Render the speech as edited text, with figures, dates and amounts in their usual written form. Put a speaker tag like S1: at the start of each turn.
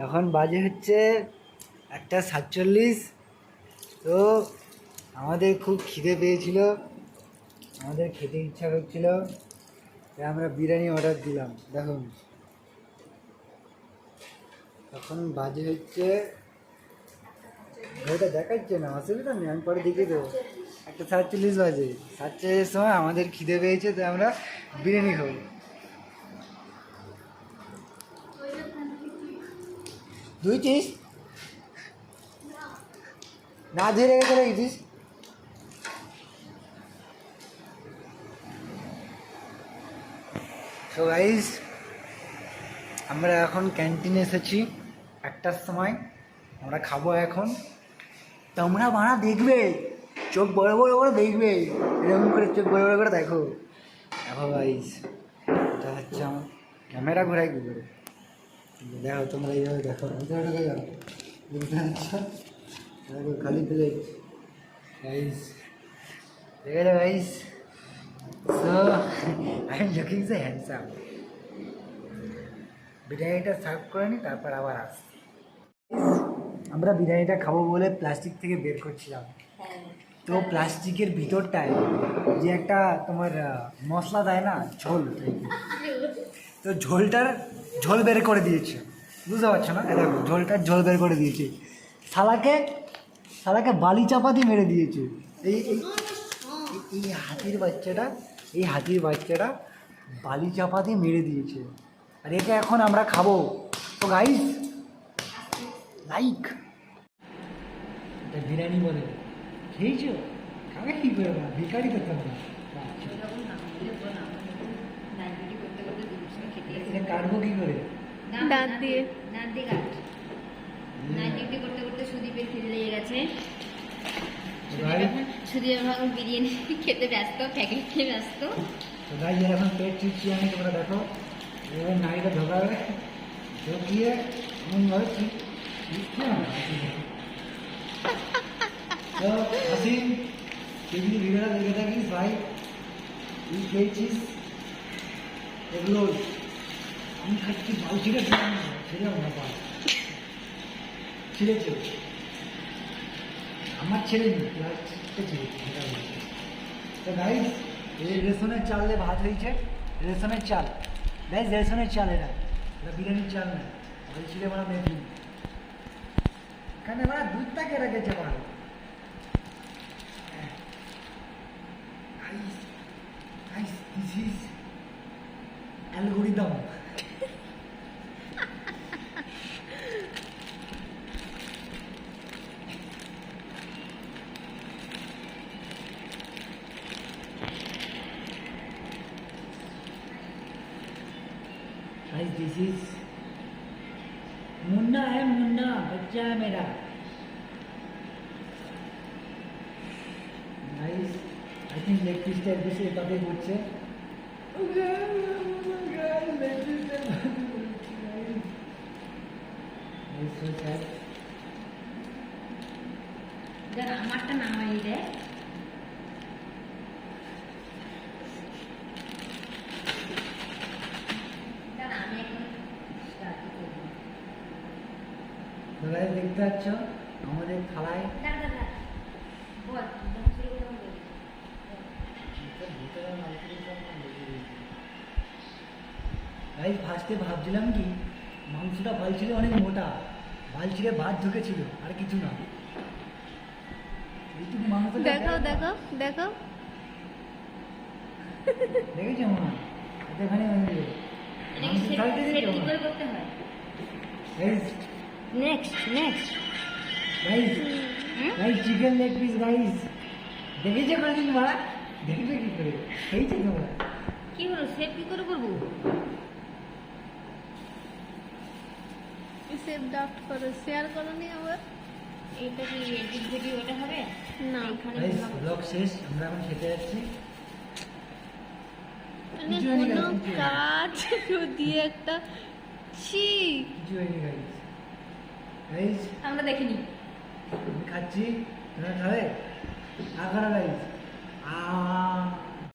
S1: এখন বাজে হচ্ছে 1:47। তো আমাদের খুব খিদে পেয়েছিল, আমাদের খেতে ইচ্ছা করছিল, তাই আমরা বিরিয়ানি অর্ডার দিলাম। দেখুন এখন বাজে হচ্ছে, ঘড়িটা দেখাচ্ছে না, অসুবিধা নেই, আমি পরে দেখিয়ে দেবো। 1:47 বাজে। 7:47 সময় আমাদের খিদে পেয়েছে, তাই আমরা বিরিয়ানি খাবো। ধুইছিস না? ধুয়ে রেখে চলে গেছিস? সো গাইস, আমরা এখন ক্যান্টিনে এসেছি 1টার সময়, আমরা খাবো এখন। তোমরা বাড়া দেখবে, চোখ বড় বড় করে দেখবে, এরকম করে চোখ বড় বড় করে দেখো। দেখো গাইস, এটা হচ্ছে আমার ক্যামেরা ঘোরাই কী করে, দেখো তোমরা এইভাবে দেখো, বুঝতে পারছো? দেখো খালি প্লেট গাইস, ঠিক আছে guys. So I am looking so handsome. বিরিয়ানিটা সার্ভ করে নিই, তারপর আবার আসছি। আমরা বিরিয়ানিটা খাবো বলে প্লাস্টিক থেকে বের করছিলাম, তো প্লাস্টিকের ভিতরটায় যে একটা তোমার মশলা দেয় না, ঝোল, তো ঝোল বের করে দিয়েছে, বুঝতে পারছো না? দেখো ঝোলটার ঝোল বের করে দিয়েছে, শালাকে বালি চাপাতি মেরে দিয়েছে। এই এই এই হাতির বাচ্চাটা বালি চাপাতি মেরে দিয়েছে, আর এটা এখন আমরা খাবো। তো গাইস লাইক, এটা বিরিয়ানি বলে, খেয়েছো? খাবে কী করে না, ভিখারি করতে হবে না। এটা কাটবো কী করে?
S2: দাঁত দিয়ে
S3: কাট। নাইট ডিউটি করতে করতে সুদীপের খিদে লেগে গেছে। সুদীপ এখন বিরিয়ানি খেতে ব্যস্ত, প্যাকেট খেয়ে ব্যস্ত।
S1: তো গাইস এখন পেট চিপছি আমি, তোমরা দেখো এবার নাড়িটা ঢোকাবে, ঢুকিয়ে এমনভাবে তো আসি, তুই যদি ভিডিওটা দেখে থাকিস ভাই, তুই খেয়েছিস এগুলো, আমি খাচ্ছি বালছিটা ছেড়ে না পা ছিঁড়েছে, আমার ছেড়ে নি, প্লাস্টিকটা ছিঁড়েছে। তো গাইস এই রেশনের চাল দিয়ে ভাত হয়েছে, রেশনের চাল গাইস, রেশনের চাল, এটা বিরিয়ানির চাল না, বলছিলে মানে মেথি, এখানে মানে দুধটা কে রেখেছে ভালো। Guys, this is algorithm. Guys, this is Munna है, मुन्ना बच्चा है मेरा। Guys, I think leg piece এর বেশি এটাতে করছে।
S3: আমারটা নামাই রে, আমি এখন
S1: দেখতে পাচ্ছ আমাদের থালায় ফার্স্টে ভাবছিলাম কি মাংসটা বালছিরে অনেক মোটা, বালছিরে ভাত ঢুকেছিল, আর কিছু না।
S2: দেখাও দেখাও দেখাও,
S1: দেখেছো মা, এখানে চিকেন লেগ পিস গাইস, দেখেছো কোনদিন মা? দেখবে কি করে, খেয়েছো তোমরা?
S3: কি হলো, সেভ কি করে করবো?
S2: সেভ ড্রাফট করো, শেয়ার করো নি আবার।
S3: এটা কি এডিট ভিডিও এটা হবে
S2: না?
S1: গাইস ব্লগ শেষ, আমরা এখন খেতে যাচ্ছি।
S2: মানে কোনো কাজ দিয়ে একটা ছি
S1: কিছু হয়নি গাইস। গাইস
S3: আমরা দেখিনি,
S1: আমি খাচ্ছি, তোমরা খাবে? আর খারা গাইস।